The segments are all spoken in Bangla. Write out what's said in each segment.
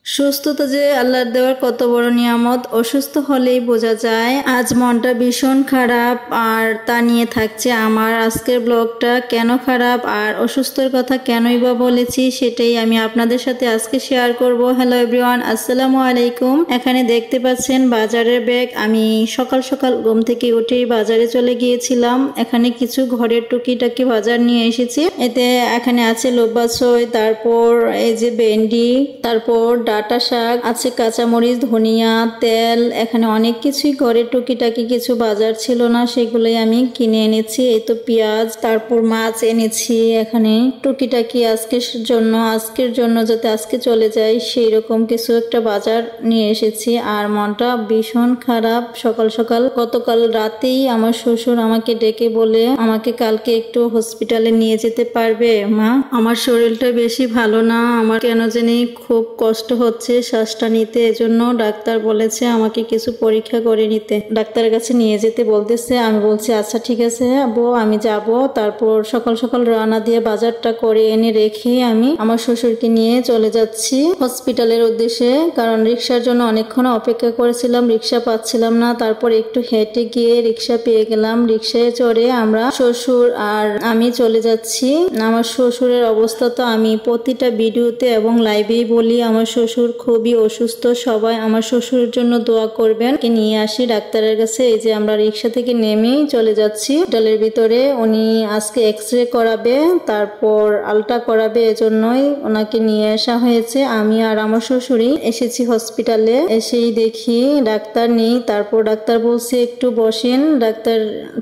সুস্থতা যে আল্লাহর দেওয়ার কত বড় নিয়ামত, অসুস্থ হলেই বোঝা যায়। আজ মনটা ভীষণ খারাপ, আর তা নিয়ে থাকছে আমার আজকের ব্লগটা। কেন খারাপ আর অসুস্থর কথা কেনই বা বলেছি, সেটাই আমি আপনাদের সাথে আজকে শেয়ার করব। হ্যালো এভরিওয়ান, আসসালামু আলাইকুম। এখানে দেখতে পাচ্ছেন বাজারের ব্যাগ। আমি সকাল সকাল ঘুম থেকে উঠেই বাজারে চলে গিয়েছিলাম। এখানে কিছু ঘরের টুকিটাকি বাজার নিয়ে এসেছি। এতে এখানে আছে লোব্বা ছই, তারপর এই যে ভেন্ডি, তারপর ডাটা শাক আছে, কাঁচামরিচ, ধনিয়া, তেল। এখানে অনেক কিছুই ঘরের টুকিটাকি কিছু বাজার ছিল না, সেগুলোই আমি কিনে এনেছি। এই তো পেঁয়াজ, তারপর মাছ এনেছি। এখানে টুকিটাকি আজকের জন্য যাতে আজকে চলে যায় সেই রকম কিছু একটা বাজার নিয়ে এসেছি। আর মনটা ভীষণ খারাপ। সকাল সকাল গতকাল রাতেই আমার শ্বশুর আমাকে ডেকে বলে আমাকে কালকে একটু হসপিটালে নিয়ে যেতে পারবে মা? আমার শরীরটা বেশি ভালো না, আমার কেন জানি খুব কষ্ট হচ্ছে শ্বাসটা নিতে। এজন্য ডাক্তার বলেছে আমাকে কিছু পরীক্ষা করে নিতে, ডাক্তারের কাছে নিয়ে যেতে বলতেছে। আমি বলছি আচ্ছা ঠিক আছে বউ, আমি যাব। তারপর সকাল সকাল রওনা দিয়ে বাজারটা করে এনে রেখে আমি আমার শ্বশুরকে নিয়ে চলে যাচ্ছি হসপিটালের উদ্দেশ্যে। কারণ রিক্সার জন্য অনেকক্ষণ অপেক্ষা করেছিলাম, রিক্সা পাচ্ছিলাম না। তারপর একটু হেঁটে গিয়ে রিক্সা পেয়ে গেলাম। রিক্সায় চড়ে আমরা শ্বশুর আর আমি চলে যাচ্ছি। আমার শ্বশুরের অবস্থা তো আমি প্রতিটা ভিডিওতে এবং লাইভেই বলি, আমার শ্বশুর খুবই অসুস্থ। সবাই আমার শ্বশুরের জন্য দোয়া করবেন। নিয়ে আসি ডাক্তারের কাছে। এই যে আমরা রিক্সা থেকে নেমেই চলে যাচ্ছি হসপিটালের ভিতরে। উনি আজকে এক্সরে করাবে, তারপর আলট্রা করাবে, এজন্যই ওনাকে নিয়ে আসা হয়েছে। আমি আর আমার শ্বশুরই এসেছি হসপিটালে। এসেই দেখি ডাক্তার নেই। তারপর ডাক্তার বলছে একটু বসেন, ডাক্তার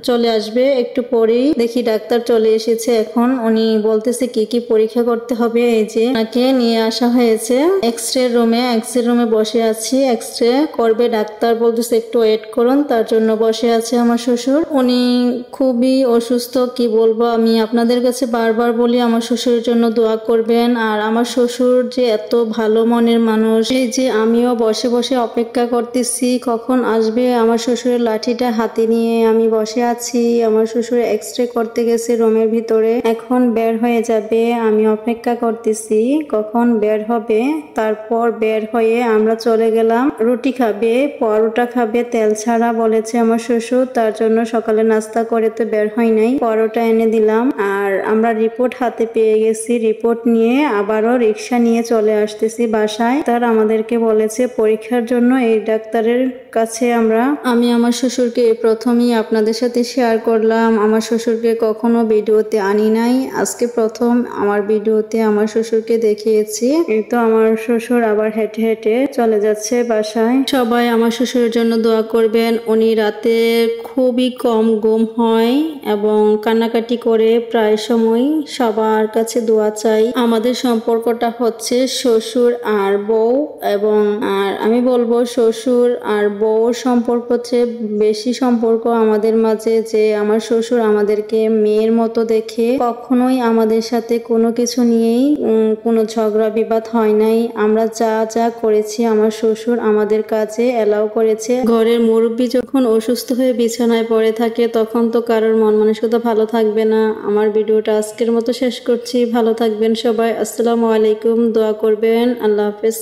চলে আসবে একটু পরেই। দেখি ডাক্তার চলে এসেছে। এখন উনি বলতেছে কি কি পরীক্ষা করতে হবে। এই যে ওনাকে নিয়ে আসা হয়েছে এক্সরে রুমে বসে আছি। এক্সরে করবে ডাক্তার, বলতেছে একটু ওয়েট করুন। তার জন্য বসে আছে আমার শ্বশুর। উনি খুবই অসুস্থ, কি বলবো। আমি আপনাদের কাছে বারবার বলি আমার শ্বশুরের জন্য দোয়া করবেন। আর আমার শ্বশুর যে এত ভালো মনের মানুষ। এই যে আমিও বসে বসে অপেক্ষা করতেছি কখন আসবে। আমার শ্বশুরের লাঠিটা হাতে নিয়ে আমি বসে আছি। আমার শ্বশুর এক্সরে করতে গেছে রুমের ভিতরে, এখন বের হয়ে যাবে। আমি অপেক্ষা করতেছি কখন বের হবে। তারপর বের হয়ে আমরা চলে গেলাম। রুটি খাবে, পরোটা খাবে, তেল ছাড়া বলেছে আমার শ্বশুর। তার জন্য সকালে নাস্তা করে তো বের হয় নাই, পরোটা এনে দিলাম। আর আমরা রিপোর্ট হাতে পেয়ে গেছি। রিপোর্ট নিয়ে আবারও রিক্সা নিয়ে চলে আসতেছি বাসায়। তার আমাদেরকে বলেছে পরীক্ষার জন্য এই ডাক্তারের কাছে আমি আমার শ্বশুরকে প্রথমেই আপনাদের সাথে শেয়ার করলাম। আমার শ্বশুরকে কখনো ভিডিওতে আনি নাই, আজকে প্রথম আমার ভিডিওতে আমার শ্বশুরকে দেখিয়েছি। এই তো আমার শ্বশুর আবার হেঁটে হেঁটে চলে যাচ্ছে বাসায়। সবাই আমার শ্বশুরের জন্য দোয়া করবেন। উনি রাতে খুবই কম ঘুম হয় এবং কান্নাকাটি করে প্রায় সময়। সবার কাছে দোয়া চাই। আমাদের সম্পর্কটা হচ্ছে শ্বশুর আর বউ, এবং আমি বলবো শ্বশুর আর বউ সম্পর্ক চেয়ে বেশি সম্পর্ক আমাদের মাঝে। যে আমার শ্বশুর আমাদেরকে মেয়ের মতো দেখে, কখনোই আমাদের সাথে কোনো কিছু নিয়েই কোনো ঝগড়া বিবাদ হয় নাই। আমরা যা যা করেছি আমার শ্বশুর আমাদের কাছে এলাও করেছে। ঘরের মুরব্বী যখন অসুস্থ হয়ে বিছানায় পড়ে থাকে, তখন তো কারোর মন মানসিকতা ভালো থাকবে না। আমার ভিডিওটা আজকের মতো শেষ করছি। ভালো থাকবেন সবাই। আসসালামু আলাইকুম, দোয়া করবেন। আল্লাহ হাফেজ।